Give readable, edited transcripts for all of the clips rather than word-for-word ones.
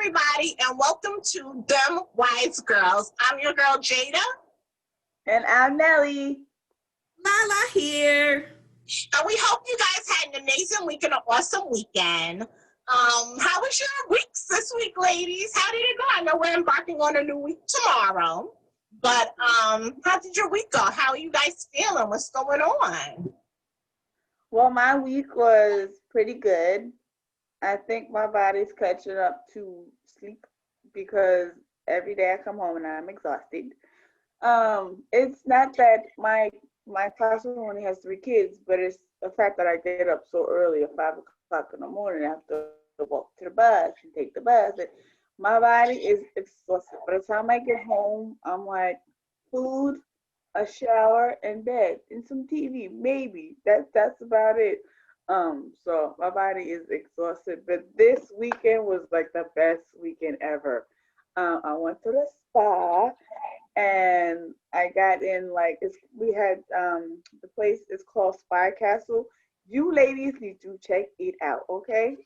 everybody, and welcome to Them Wise Girls. I'm your girl, Jada. And I'm Nelly. Lala here. And we hope you guys had an amazing week and an awesome weekend. How was your weeks this week, ladies? How did it go? I know we're embarking on a new week tomorrow. But how did your week go? How are you guys feeling? What's going on? Well, my week was pretty good. I think my body's catching up to sleep because every day I come home and I'm exhausted. It's not that my classroom only has 3 kids, but it's the fact that I get up so early at 5 o'clock in the morning. I have to walk to the bus and take the bus. And my body is exhausted. By the time I get home, I'm like, food, a shower, and bed, and some TV. Maybe that's about it. So my body is exhausted. But this weekend was like the best weekend ever. I went to the spa and I got in we had the place is called Spy Castle. You ladies need to check it out, okay?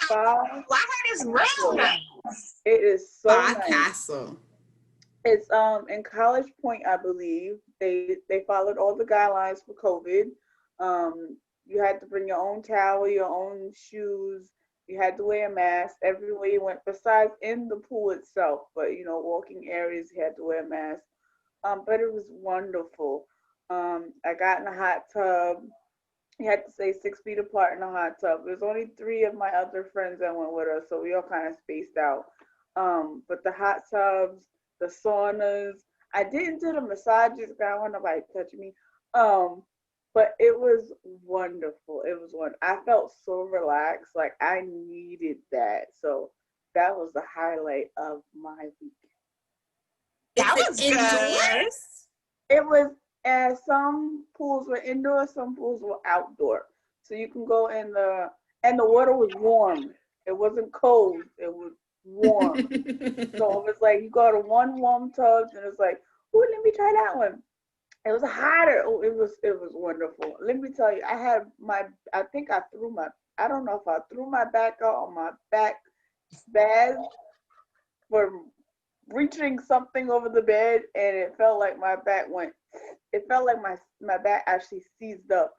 Spa. I heard it's real nice. It is so Spa nice. Castle. It's in College Point, I believe. They followed all the guidelines for COVID. You had to bring your own towel, your own shoes. You had to wear a mask everywhere you went, besides in the pool itself. But walking areas, you had to wear a mask. But it was wonderful. I got in a hot tub. You had to stay 6 feet apart in the hot tub. There's only 3 of my other friends that went with us, so we all kind of spaced out. But the hot tubs, the saunas, I didn't do the massages. I don't want nobody touching me. But it was wonderful. It was wonderful. I felt so relaxed. Like I needed that. So that was the highlight of my week. That was good. It was, some pools were indoor, some pools were outdoor. So you can go in and the water was warm. It wasn't cold. It was warm. So it was like you go to one warm tub and it's like, oh, let me try that one. It was hotter. Oh, it was wonderful. Let me tell you, I don't know if I threw my back out on my back bed for reaching something over the bed, and it felt like my back my back actually seized up.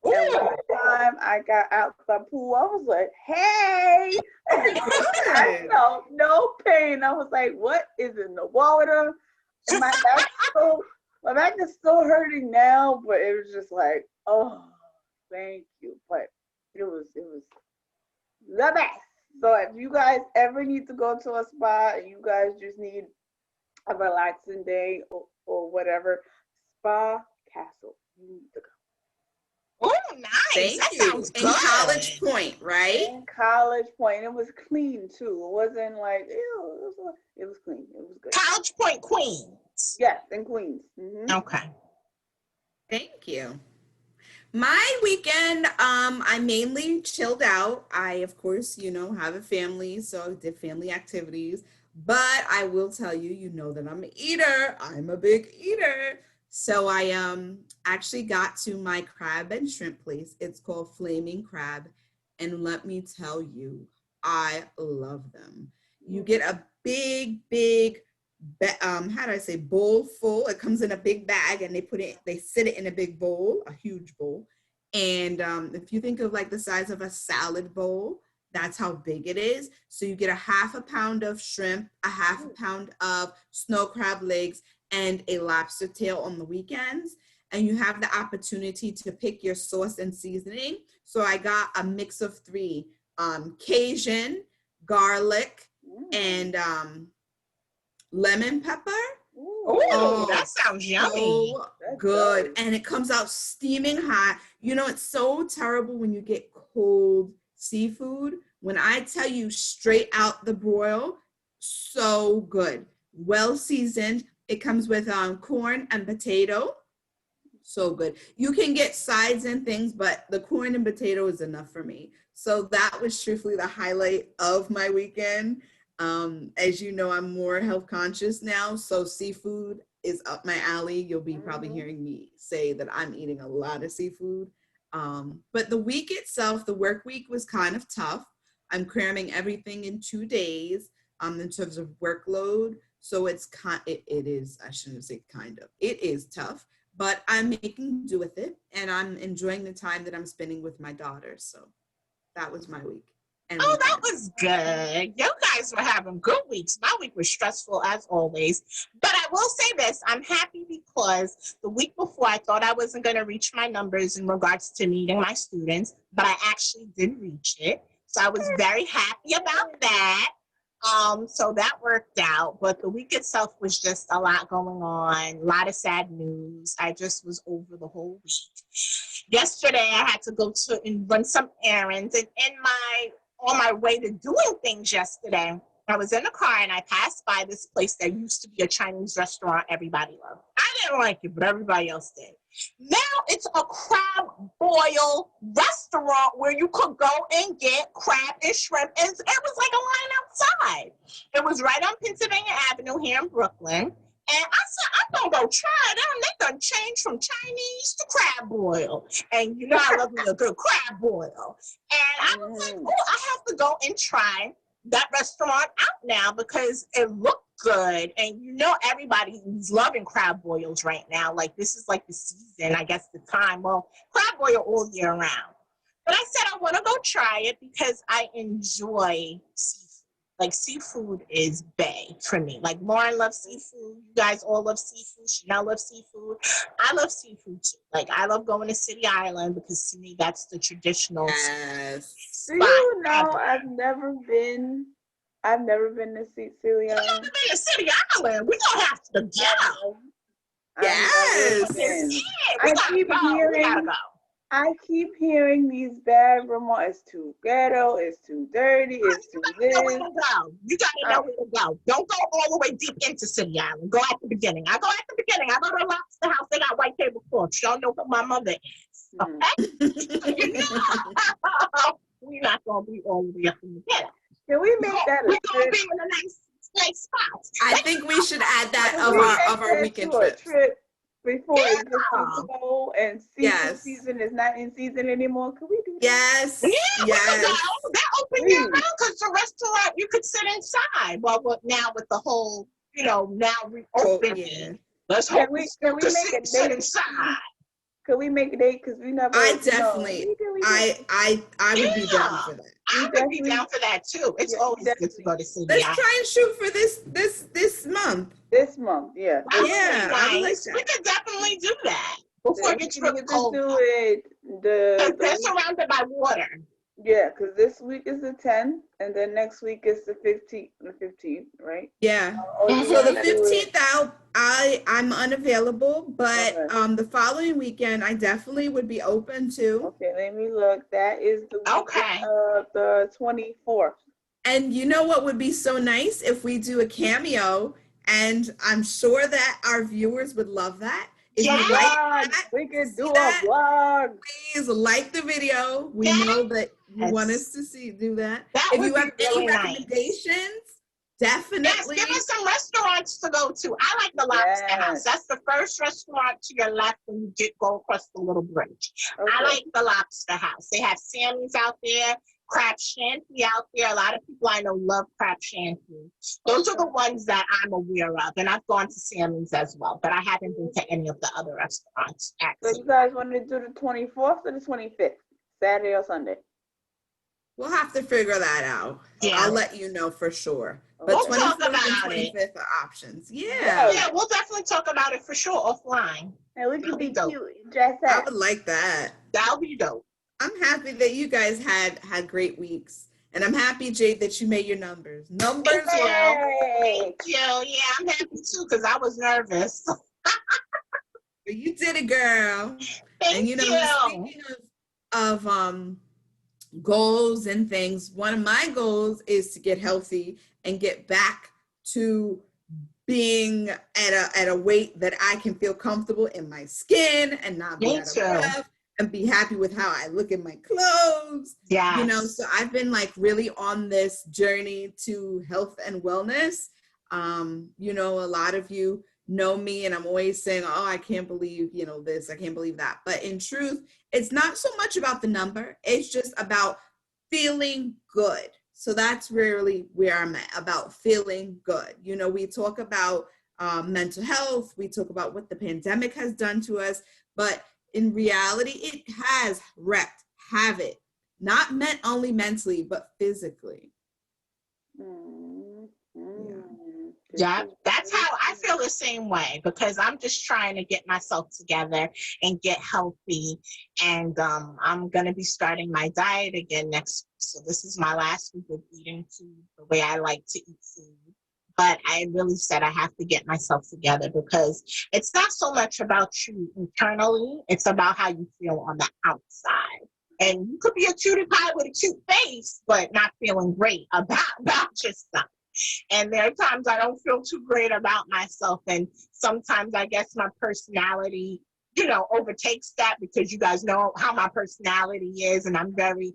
Ooh. And by the time I got out the pool, I was like, hey! I felt no pain. I was like, what is in the water? And my back is still hurting now, but it was just like, oh, thank you. But it was the best. So if you guys ever need to go to a spa and you guys just need a relaxing day or whatever, Spa Castle, you need to go. Oh, nice. Thank that you. sounds In good. College Point, right? In College Point. It was clean too. It wasn't like, ew, it was clean. It was good. College Point, Queens. Yes, in Queens. Mm-hmm. Okay. Thank you. My weekend, I mainly chilled out. I, of course, have a family, so I did family activities. But I will tell you, that I'm an eater. I'm a big eater. So I actually got to my crab and shrimp place. It's called Flaming Crab. And let me tell you, I love them. You get a big bowl full. It comes in a big bag and they sit it in a big bowl, a huge bowl. And if you think of like the size of a salad bowl, that's how big it is. So you get a half a pound of shrimp, a half a pound of snow crab legs, and a lobster tail on the weekends. And you have the opportunity to pick your sauce and seasoning. So I got a mix of 3, Cajun, garlic, and lemon pepper. Oh, that sounds yummy. So good. And it comes out steaming hot. It's so terrible when you get cold seafood. When I tell you straight out the broil, so good. Well seasoned. It comes with corn and potato. So good. You can get sides and things, but the corn and potato is enough for me. So that was truthfully the highlight of my weekend. As you know, I'm more health conscious now, so seafood is up my alley. You'll be probably hearing me say that I'm eating a lot of seafood. But the week itself, the work week was kind of tough. I'm cramming everything in 2 days. in terms of workload. So it is, I shouldn't say kind of, it is tough, but I'm making do with it, and I'm enjoying the time that I'm spending with my daughter. So that was my week. And Oh, that weekend. was good. You guys were having good weeks. My week was stressful as always. But I will say this, I'm happy because the week before I thought I wasn't going to reach my numbers in regards to meeting my students, but I actually did reach it. So I was very happy about that. So that worked out, but the week itself was just a lot going on, a lot of sad news. I just was over the whole week. Yesterday, I had to go to and run some errands, and on my way to doing things yesterday, I was in the car and I passed by this place that used to be a Chinese restaurant everybody loved. I didn't like it, but everybody else did. Now it's a crab boil restaurant where you could go and get crab and shrimp. And it was like a line outside. It was right on Pennsylvania Avenue here in Brooklyn. And I said, I'm going to go try it out. And they done changed from Chinese to crab boil. And you know I love me a good crab boil. And I was like, oh, I have to go and try that restaurant out now because it looked good. And you know everybody's loving crab boils right now. Like this is like the season, I guess the time. Well, crab boil all year round. But I said I want to go try it because I enjoy seafood. Like seafood is bae for me. Like Lauren loves seafood. You guys all love seafood. Chanel loves seafood. I love seafood too. Like I love going to City Island because to me that's the traditional spot. Do you know I've never been to City Island. You've never been to City Island. We gonna have to go. Yes. I keep hearing these bad remarks. It's too ghetto. It's too dirty. It's too this. You gotta know where to go. Don't go all the way deep into City Island. Go at the beginning. I go to the lobster house. They got white tablecloths. Y'all know who my mother is. Okay? We're not gonna be all the way up in the ghetto. Can we make that a We're gonna trip? be in a nice spot. I think we should add that of our weekend trip before it gets to go and season is not in season anymore. Can we do that? Yes. Yeah, yes. They're open year round because the restaurant you could sit inside. Well, now with the whole, now reopening. Let's hope we sit inside. Could we make a date? Because we never. I definitely. I would be down for that. I would be down for that too. It's always good to go to City. Let's try and shoot for this month. This month, yeah. Yeah, I would like that. We could definitely do that before it gets really cold. Do it. They're surrounded by water. Yeah, because this week is the 10th, and then next week is the 15th. The 15th, right? Yeah. So the 15th I'm unavailable, but the following weekend I definitely would be open to. Okay, let me look. That is the week of the 24th. And you know what would be so nice if we do a cameo, and I'm sure that our viewers would love that. If you like that, we could do a vlog. Please like the video. We know that you want us to do that. If you have any recommendations, definitely. Yes, give us some restaurants to go to. I like the Lobster House. That's the first restaurant to your left when you go across the little bridge. Okay. I like the Lobster House. They have Sammy's out there, crab shanty out there. A lot of people I know love crab shanty. Those are the ones that I'm aware of, and I've gone to Sammy's as well, but I haven't been to any of the other restaurants. So you guys want to do the 24th or the 25th, Saturday or Sunday? We'll have to figure that out. Yeah. I'll let you know for sure. But we'll talk about 25th are options. Yeah. Yeah, we'll definitely talk about it for sure offline. And we could be cute. Dress up. I would like that. That'll be dope. I'm happy that you guys had great weeks. And I'm happy, Jade, that you made your numbers. Numbers well. Thank you. Yeah, I'm happy too because I was nervous. But you did it, girl. Thank you. Speaking of goals and things, one of my goals is to get healthy and get back to being at a weight that I can feel comfortable in my skin and not be out of breath and be happy with how I look in my clothes. Yeah. So I've been like really on this journey to health and wellness. A lot of you know me and I'm always saying, oh, I can't believe, this, I can't believe that. But in truth, it's not so much about the number. It's just about feeling good. So that's really where I'm at about feeling good. You know, we talk about mental health, we talk about what the pandemic has done to us, but in reality, it has wreaked havoc, not meant only mentally, but physically. Yeah, that's how I feel the same way, because I'm just trying to get myself together and get healthy. And I'm going to be starting my diet again next week. So this is my last week of eating food the way I like to eat food. But I really said I have to get myself together, because it's not so much about you internally, it's about how you feel on the outside. And you could be a cutie pie with a cute face, but not feeling great about yourself. And there are times I don't feel too great about myself. And sometimes I guess my personality, overtakes that, because you guys know how my personality is. And I'm very,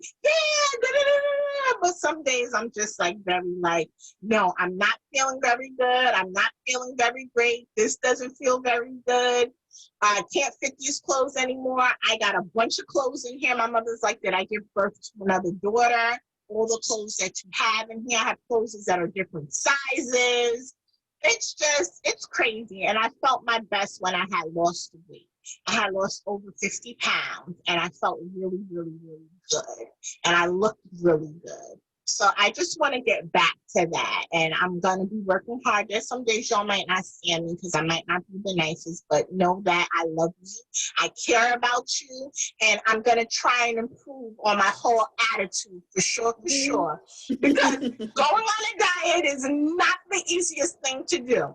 but some days I'm just no, I'm not feeling very good. I'm not feeling very great. This doesn't feel very good. I can't fit these clothes anymore. I got a bunch of clothes in here. My mother's like, did I give birth to another daughter? All the clothes that you have in here, I have clothes that are different sizes. It's crazy. And I felt my best when I had lost the weight. I had lost over 50 pounds, and I felt really, really, really good. And I looked really good. So I just want to get back to that. And I'm going to be working hard. There's some days y'all might not see me because I might not be the nicest, but know that I love you. I care about you. And I'm going to try and improve on my whole attitude for sure. Because going on a diet is not the easiest thing to do.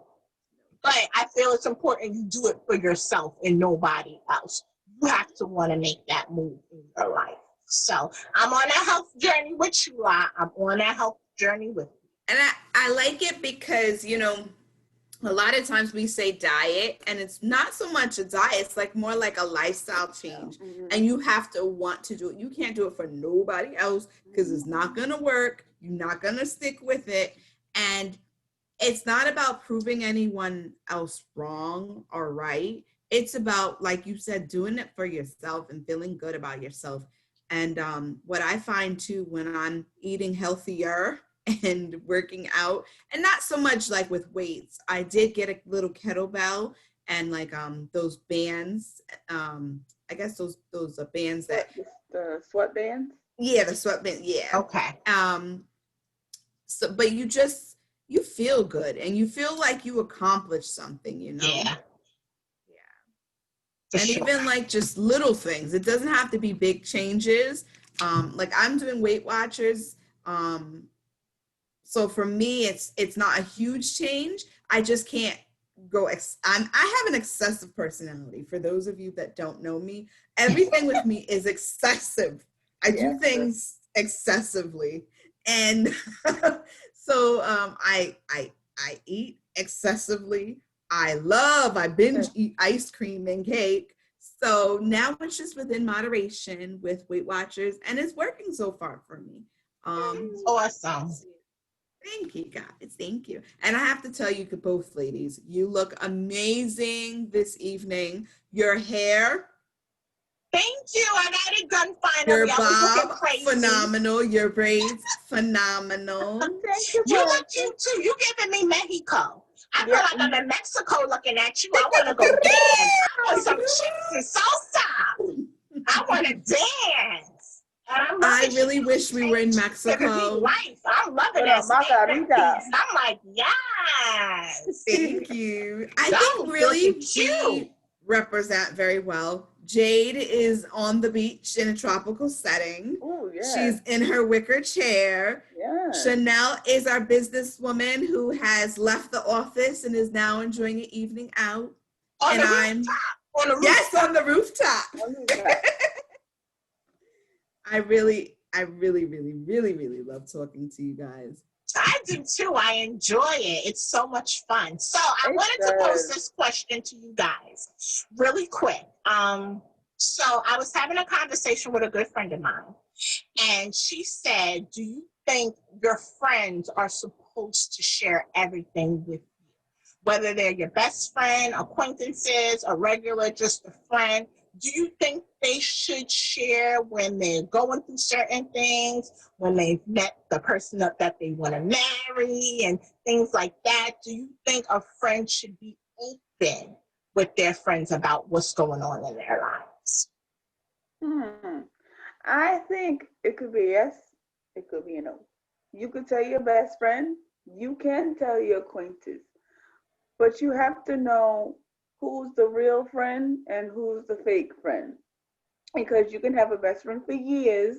But I feel it's important you do it for yourself and nobody else. You have to want to make that move in your life. So I'm on a health journey with you lot. I'm on a health journey with you. And I like it because, a lot of times we say diet, and it's not so much a diet. It's like more like a lifestyle change. Mm-hmm. And you have to want to do it. You can't do it for nobody else, because it's not going to work. You're not going to stick with it. And it's not about proving anyone else wrong or right. It's about, like you said, doing it for yourself and feeling good about yourself. And what I find too, when I'm eating healthier and working out, and not so much like with weights, I did get a little kettlebell and like those bands. I guess those bands that the sweat bands. Yeah, the sweat bands. Yeah. Okay. So, but you feel good and you feel like you accomplished something, Yeah. And even like just little things. It doesn't have to be big changes. Like I'm doing Weight Watchers. So for me, it's not a huge change. I just can't go. I have an excessive personality. For those of you that don't know me, everything with me is excessive. I do things excessively, and so I eat excessively. I binge eat ice cream and cake. So now it's just within moderation with Weight Watchers, and it's working so far for me. Awesome. Thank you, guys. Thank you. And I have to tell you both, ladies, you look amazing this evening. Your hair. Thank you. I got it done finally. Your bob, phenomenal. Your braids, phenomenal. You look cute too. You giving me Mexico. I feel like I'm in Mexico looking at you. I want to go dance. I want some chips and salsa. I want to dance. I really wish we were in Mexico. I'm loving that. I'm like, yes. Thank you. I think really we represent very well. Jade is on the beach in a tropical setting. Oh, yeah. She's in her wicker chair. Yeah. Chanel is our businesswoman who has left the office and is now enjoying an evening out. On the rooftop. I really, really love talking to you guys. I do too. I enjoy it. It's so much fun. So I wanted to pose this question to you guys really quick. So I was having a conversation with a good friend of mine, and she said, do you think your friends are supposed to share everything with you? Whether they're your best friend, acquaintances, a regular, just a friend, do you think they should share when they're going through certain things, when they've met the person that they want to marry and things like that? Do you think a friend should be open with their friends about what's going on in their lives? I think it could be yes, it could be a no. You could tell your best friend, you can tell your acquaintance, but you have to know who's the real friend and who's the fake friend. Because you can have a best friend for years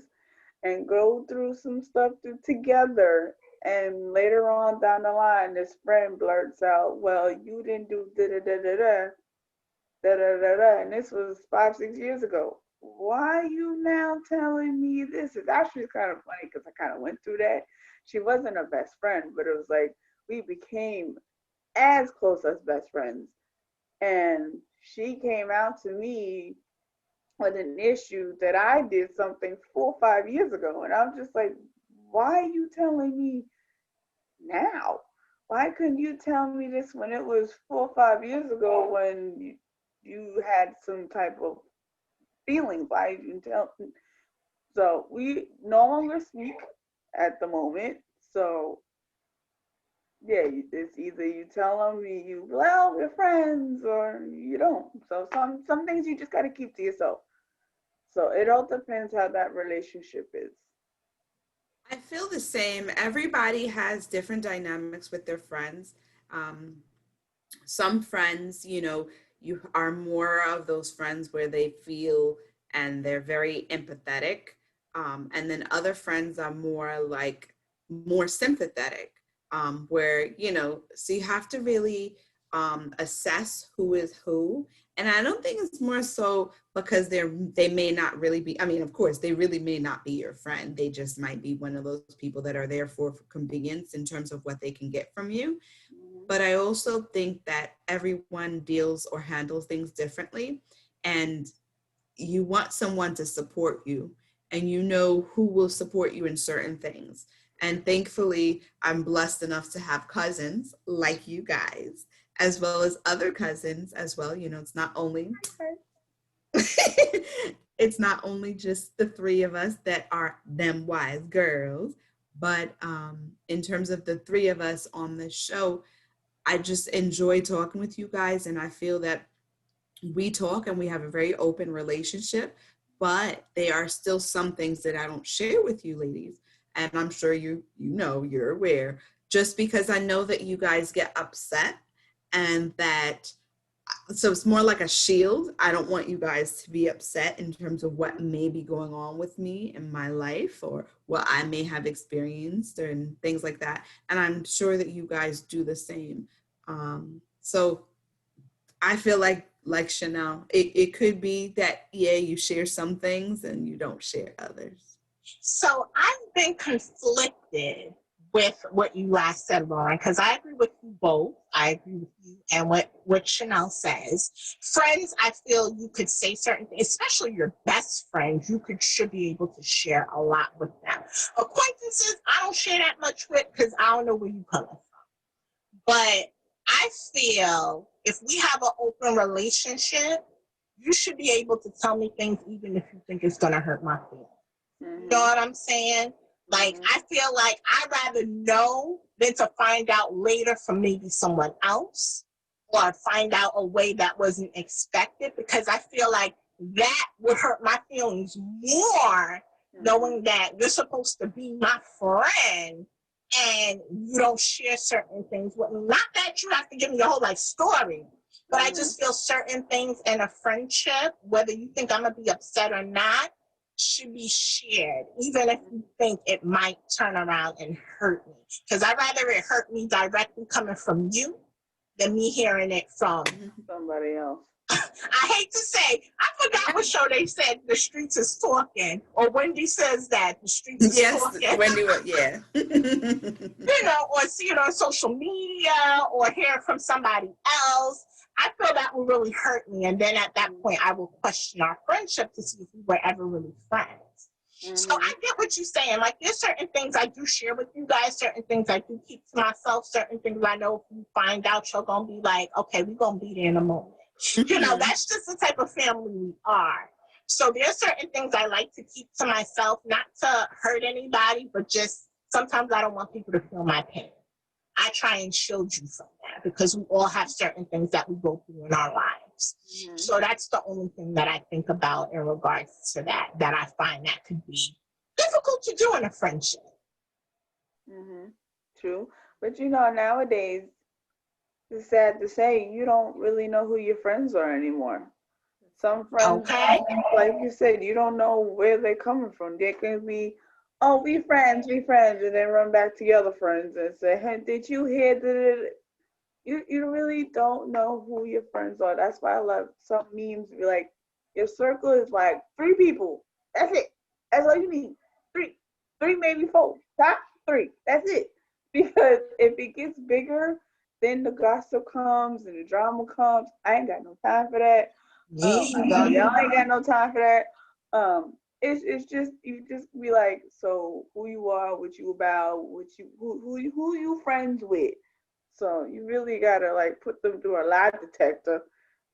and go through some stuff together, and later on down the line, this friend blurts out, "Well, you didn't do da da da da da da da da da," and this was 5, 6 years ago. Why are you now telling me this? It's actually kind of funny because I kind of went through that. She wasn't a best friend, but it was like we became as close as best friends. And she came out to me with an issue that I did something 4 or 5 years ago. And I'm just like, why are you telling me now? Why couldn't you tell me this when it was 4 or 5 years ago when you had some type of feelings? Why didn't you tell me? So we no longer speak at the moment. So yeah, it's either you tell them well, we're friends, or you don't. So some things you just got to keep to yourself. So it all depends how that relationship is. I feel the same. Everybody has different dynamics with their friends. Um, some friends, you are more of those friends where they feel and they're very empathetic. And then other friends are more sympathetic, where, so you have to really assess who is who. And I don't think it's more so because they may not really be, I mean, of course, they really may not be your friend. They just might be one of those people that are there for convenience in terms of what they can get from you. But I also think that everyone deals or handles things differently. And you want someone to support you, and you know who will support you in certain things. And thankfully, I'm blessed enough to have cousins like you guys, as well as other cousins as well. It's not only it's not only just the three of us that are them wise girls, but in terms of the three of us on this show, I just enjoy talking with you guys, and I feel that we talk and we have a very open relationship, but there are still some things that I don't share with you ladies. And I'm sure you're aware, just because I know that you guys get upset, and so it's more like a shield. I don't want you guys to be upset in terms of what may be going on with me in my life or what I may have experienced and things like that. And I'm sure that you guys do the same. So I feel like Chanel, it could be that, you share some things and you don't share others. So I've been conflicted with what you last said, Lauren, because I agree with you both. I agree with you and what Chanel says. Friends, I feel you could say certain things, especially your best friends, should be able to share a lot with them. Acquaintances, I don't share that much with because I don't know where you're coming from. But I feel if we have an open relationship, you should be able to tell me things even if you think it's going to hurt my feelings. Mm-hmm. You know what I'm saying? Like, I feel like I'd rather know than to find out later from maybe someone else or find out a way that wasn't expected, because I feel like that would hurt my feelings more, knowing that you're supposed to be my friend and you don't share certain things with me. Not that you have to give me your whole life story, but I just feel certain things in a friendship, whether you think I'm going to be upset or not, should be shared, even if you think it might turn around and hurt me. Because I'd rather it hurt me directly coming from you than me hearing it from somebody else. I hate to say, I forgot what show they said, The Streets is Talking, or Wendy says that The Streets is Talking. Yes, Wendy, yeah. Or see it on social media or hear it from somebody else. I feel that will really hurt me. And then at that point, I will question our friendship to see if we were ever really friends. Mm-hmm. So I get what you're saying. Like, there's certain things I do share with you guys, certain things I do keep to myself, certain things I know if you find out, you're going to be like, okay, we're going to be there in a moment. You know, that's just the type of family we are. So there are certain things I like to keep to myself, not to hurt anybody, but just sometimes I don't want people to feel my pain. I try and shield you from that because we all have certain things that we go through in our lives. Mm-hmm. So that's the only thing that I think about in regards to that I find that could be difficult to do in a friendship. Mm-hmm. True. But you know, nowadays, it's sad to say, you don't really know who your friends are anymore. Some friends, like you said, you don't know where they're coming from. They can be, oh, we friends, and then run back to your other friends and say, hey, did you hear that? You really don't know who your friends are. That's why I love some memes be like, your circle is like 3 people. That's it. That's all you need. 3, maybe 4. Top 3. That's it. Because if it gets bigger, then the gossip comes and the drama comes. I ain't got no time for that. Y'all ain't got no time for that. It's just, you just be like, so who you are, what you about, who you friends with. So you really gotta like put them through a lie detector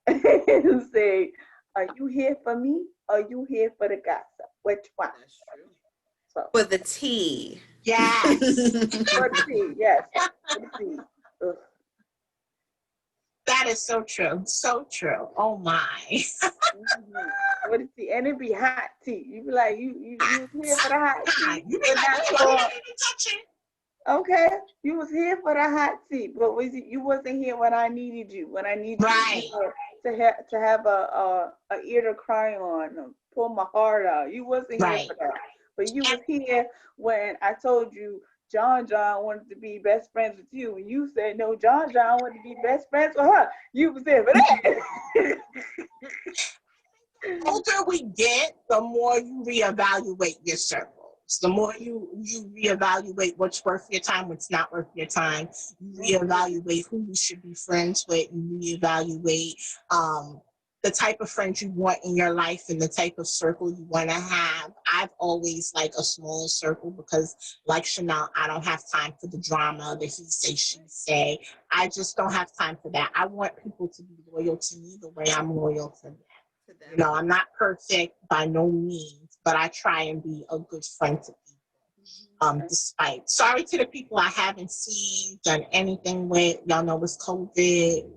and say, are you here for me or are you here for the gossip? Which one? That's true. So for the tea. Yes. For the tea, yes. For the tea. Ugh. That is so true. So true. Oh my. What is tea? And it be hot tea. You be like, you was here for the hot tea. You be like, wait, let me touch it. Okay, you was here for the hot tea, but you wasn't here when I needed you. When I needed you to have a ear to cry on, or pull my heart out. You wasn't here for that. But you was here when I told you John wanted to be best friends with you, and you said no, John wanted to be best friends with her. You was there for that. The older we get, the more you reevaluate your circles. The more you reevaluate what's worth your time, what's not worth your time. You reevaluate who you should be friends with. You reevaluate the type of friends you want in your life and the type of circle you want to have. I've always liked a smaller circle because, like Chanel, I don't have time for the drama, the he say, she say. I just don't have time for that. I want people to be loyal to me the way I'm loyal to them. You know, I'm not perfect by no means, but I try and be a good friend to people. Despite, sorry to the people I haven't seen, done anything with. Y'all know it's COVID.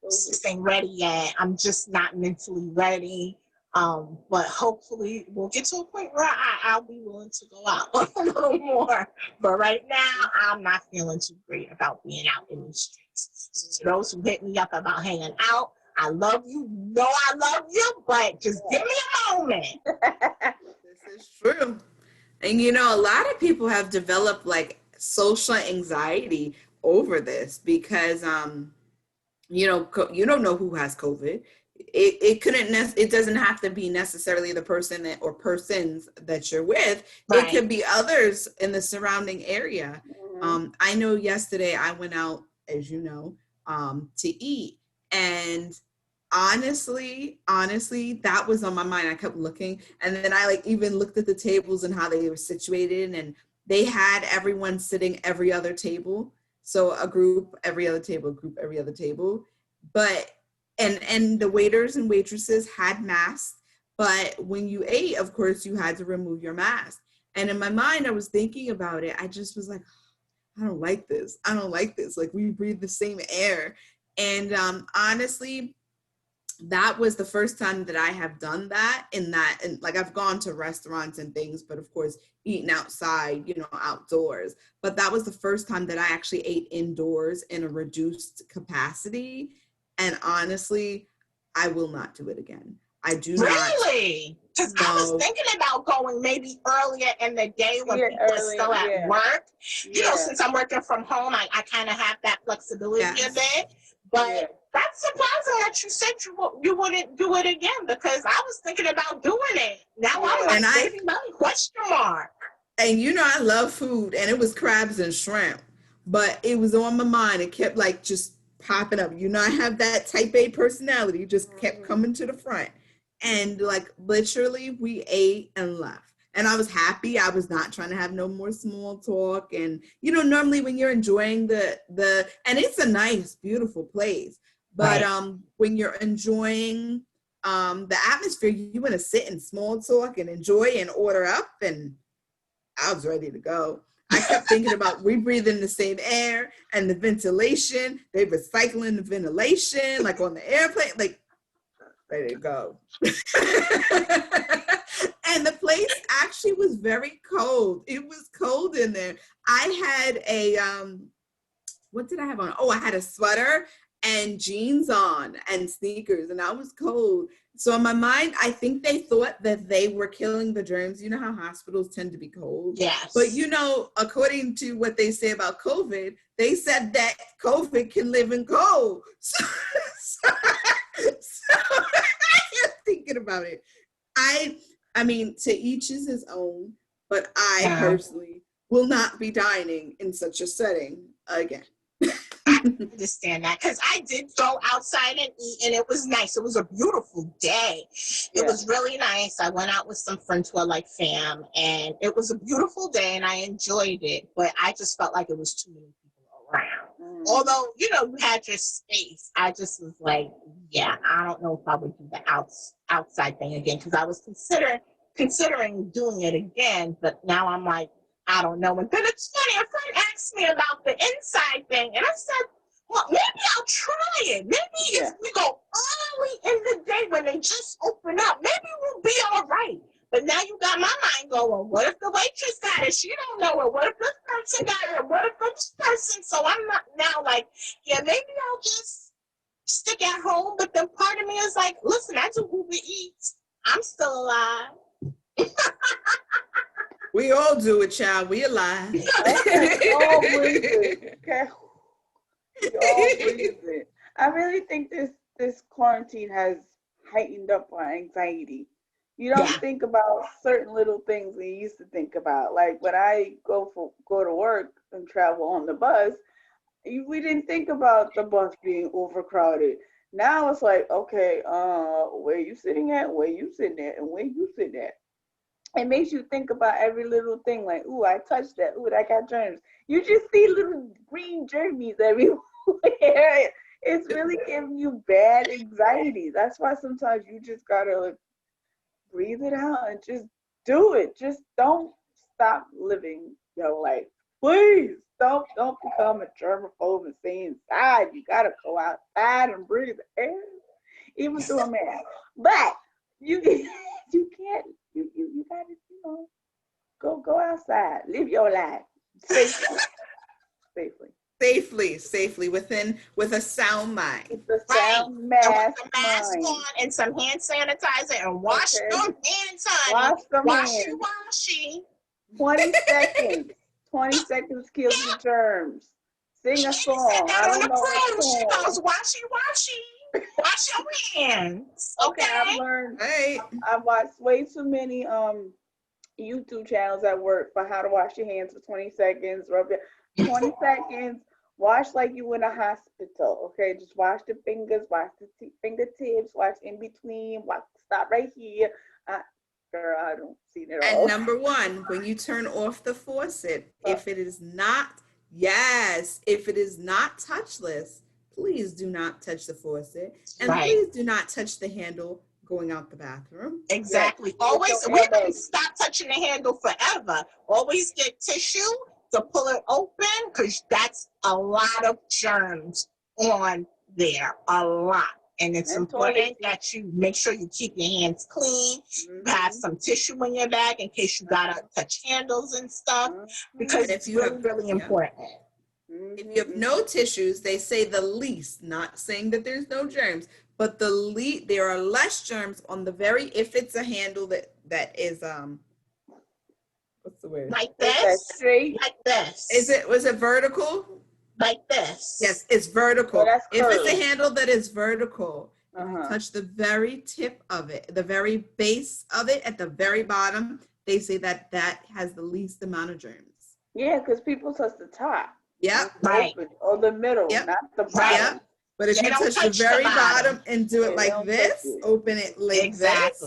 This ain't ready yet. I'm just not mentally ready. But hopefully we'll get to a point where I'll be willing to go out a little more. But right now, I'm not feeling too great about being out in the streets. So those who hit me up about hanging out, I love you. You know I love you, but just give me a moment. This is true. And you know, a lot of people have developed like social anxiety over this because you know, you don't know who has COVID. It doesn't have to be necessarily the person or persons that you're with. Right. It could be others in the surrounding area. Mm-hmm. I know yesterday I went out, as you know, to eat. And honestly, that was on my mind. I kept looking. And then I like even looked at the tables and how they were situated. And they had everyone sitting every other table. So a group, every other table. But, and the waiters and waitresses had masks. But when you ate, of course, you had to remove your mask. And in my mind, I was thinking about it. I just was like, I don't like this. Like we breathe the same air. And honestly, that was the first time that I have done that and like I've gone to restaurants and things, but of course eating outside, you know, outdoors. But that was the first time that I actually ate indoors in a reduced capacity. And honestly, I will not do it again. I do not. Really? Because I was thinking about going maybe earlier in the day when people are still at work. You know, since I'm working from home, I kind of have that flexibility a bit. But that's surprising that you said you wouldn't do it again because I was thinking about doing it. Now I'm like, question mark. And you know, I love food and it was crabs and shrimp, but it was on my mind. It kept like just popping up. You know, I have that type A personality, just kept coming to the front. And like literally we ate and left. And I was happy. I was not trying to have no more small talk. And, you know, normally when you're enjoying the and it's a nice, beautiful place, But Right. when you're enjoying the atmosphere, you want to sit and small talk and enjoy and order up, and I was ready to go. I kept thinking about we breathe in the same air and the ventilation. They recycling the ventilation, like on the airplane, like ready to go. And the place actually was very cold. It was cold in there. I had a what did I have on? Oh, I had a sweater and jeans on and sneakers, and I was cold. So in my mind, I think they thought that they were killing the germs. You know how hospitals tend to be cold? Yes. But you know, according to what they say about COVID, they said that COVID can live in cold. So I'm thinking about it. I mean, to each is his own, but I personally will not be dining in such a setting again. I understand that because I did go outside and eat, and it was nice. It was a beautiful day. It was really nice. I went out with some friends who are like fam, and it was a beautiful day, and I enjoyed it. But I just felt like it was too many people around. Although, you know, you had your space, I just was like, yeah, I don't know if I would do the outside thing again because I was considering doing it again, but now I'm like, I don't know. And then it's funny, a friend asked me about the inside thing, and I said, well, maybe I'll try it. Maybe if we go early in the day when they just open up, maybe we'll be all right. But now you got my mind going, what if the waitress got it? She don't know it. What if this person got it? What if this person? So I'm not now like, yeah, maybe I'll just stick at home. But then part of me is like, listen, I do Uber Eats. I'm still alive. We all do it, child. We alive. Okay, all breathe it. Okay. We all breathe it. I really think this quarantine has heightened up our anxiety. You don't think about certain little things we used to think about. Like when I go to work and travel on the bus, we didn't think about the bus being overcrowded. Now it's like, okay, where you sitting at? Where you sitting at? And where you sitting at? It makes you think about every little thing, like, ooh, I touched that. Ooh, that got germs. You just see little green germs everywhere. It's really giving you bad anxiety. That's why sometimes you just gotta like, breathe it out and just do it. Just don't stop living your life. Please don't become a germaphobe and stay inside. You gotta go outside and breathe the air, even through a mask. But you can't. You gotta, you know, go outside, live your life Safely with a sound mind. With a sound mask, with the mask on and some hand sanitizer and wash them hands, honey. Washy. 20 seconds. 20 seconds kills the germs. Sing a song. I don't know what song. She goes washy. Wash your hands. Okay. I've learned. I've watched way too many YouTube channels at work for how to wash your hands for 20 seconds. 20 seconds. Wash like you in a hospital. Okay, just wash the fingers, wash the fingertips, wash in between. Stop right here. Girl, I don't see that all. And number one, when you turn off the faucet, if it is not touchless, please do not touch the faucet. And please do not touch the handle going out the bathroom. Exactly. Always, we can stop touching the handle forever. Always get tissue to pull it open because that's a lot of germs on there. A lot. And it's important that you make sure you keep your hands clean. Have some tissue in your bag in case you gotta touch handles and stuff because it's really important. If you have no tissues, they say the least, not saying that there's no germs, but there are less germs on the if it's a handle that is what's the word? Like this? Like this. Was it vertical? Like this. Yes, it's vertical. Oh, if it's a handle that is vertical, if you touch the very tip of it, the very base of it at the very bottom, they say that has the least amount of germs. Yeah, because people touch the top. Yep. Right. Or the middle, not the bottom. Yep. But if you touch the very bottom and do it like this, open it like this.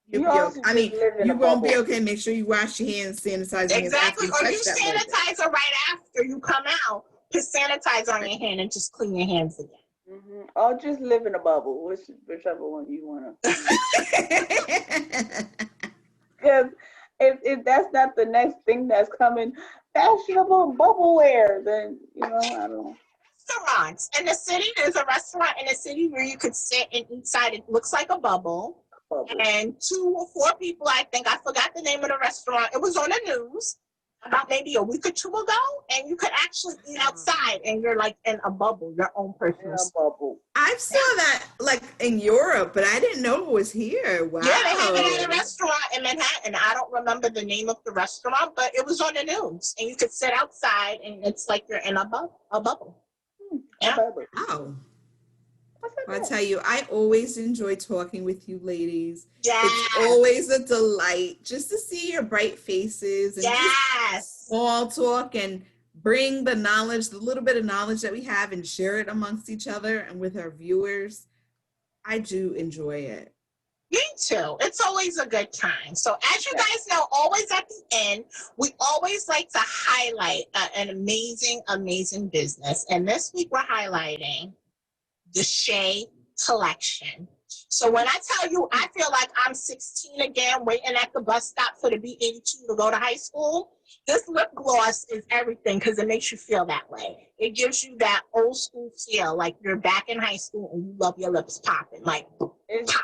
You won't be okay. Make sure you wash your hands, sanitize your hands. Exactly. Or use sanitizer right after you come out. Put sanitizer on your hand and just clean your hands again. I'll just live in a bubble, whichever one you want to. Because if that's not the next thing that's coming, fashionable bubbleware, then, I don't know. Restaurants in the city. There's a restaurant in the city where you could sit and inside. It looks like a bubble. And 2 or 4 people, I think, I forgot the name of the restaurant. It was on the news about maybe a week or 2 ago, and you could actually eat outside, and you're like in a bubble, your own personal bubble. I saw that like in Europe, but I didn't know it was here. Wow. Yeah, they have it at a restaurant in Manhattan. I don't remember the name of the restaurant, but it was on the news, and you could sit outside, and it's like you're in a bubble. Yeah. Wow. I tell you, I always enjoy talking with you ladies. Yes. It's always a delight just to see your bright faces and just small talk and bring the knowledge, the little bit of knowledge that we have, and share it amongst each other and with our viewers. I do enjoy it. Me too. It's always a good time. So as you guys know, always at the end, we always like to highlight an amazing, amazing business. And this week we're highlighting the Chey collection. So when I tell you, I feel like I'm 16 again, waiting at the bus stop for the B82 to go to high school. This lip gloss is everything because it makes you feel that way. It gives you that old school feel, like you're back in high school and you love your lips popping. Like,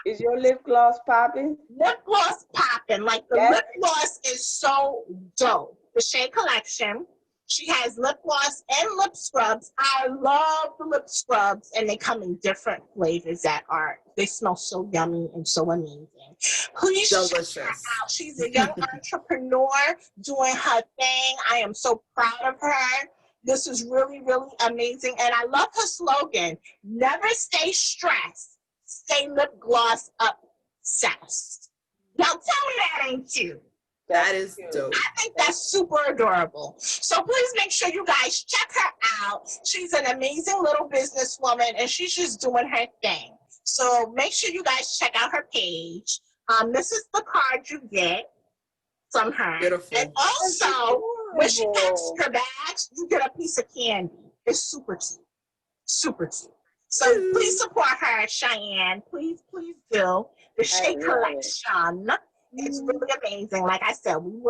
is your lip gloss popping? Lip gloss popping. Like the lip gloss is so dope. The Chey collection. She has lip gloss and lip scrubs. I love the lip scrubs, and they come in different flavors they smell so yummy and so amazing. Please delicious. Check her out. She's a young entrepreneur doing her thing. I am so proud of her. This is really, really amazing. And I love her slogan, never stay stressed, stay lip gloss obsessed. Now tell me that ain't cute. That is dope. I think that's super adorable. So please make sure you guys check her out. She's an amazing little businesswoman, and she's just doing her thing. So make sure you guys check out her page. This is the card you get from her. Beautiful. And also, when she packs her bags, you get a piece of candy. It's super cute. Super cute. So please support her, Cheyenne. Please, please do. The Chey collection. It's really amazing. Like I said, we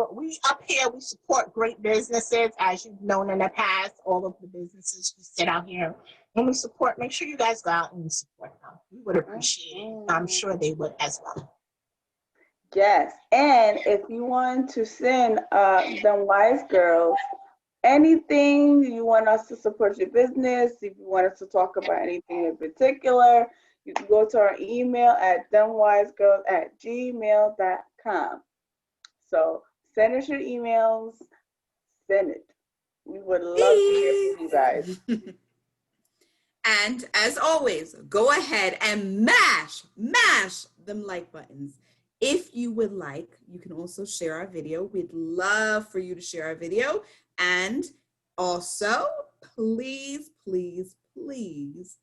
up here, we support great businesses, as you've known in the past, all of the businesses who sit out here. And we support, make sure you guys go out and support them. We would appreciate it. I'm sure they would as well. Yes. And if you want to send them wise girls anything, you want us to support your business, if you want us to talk about anything in particular, you can go to our email at themwisegirls@gmail.com. So send us your emails. Send it. We would love to hear from you guys. And as always, go ahead and mash them like buttons. If you would like, you can also share our video. We'd love for you to share our video. And also, please, please, please,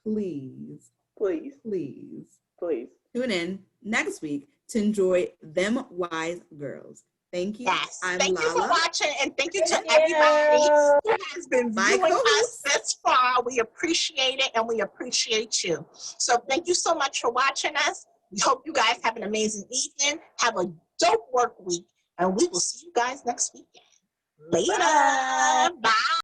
please, please, please, please tune in next week to enjoy Them Wise Girls. Thank you. Yes. I'm thank Lala. you for watching, and thank you to everybody who has been viewing us this far. We appreciate it, and we appreciate you. So thank you so much for watching us. We hope you guys have an amazing evening. Have a dope work week, and we will see you guys next weekend. Later. Bye.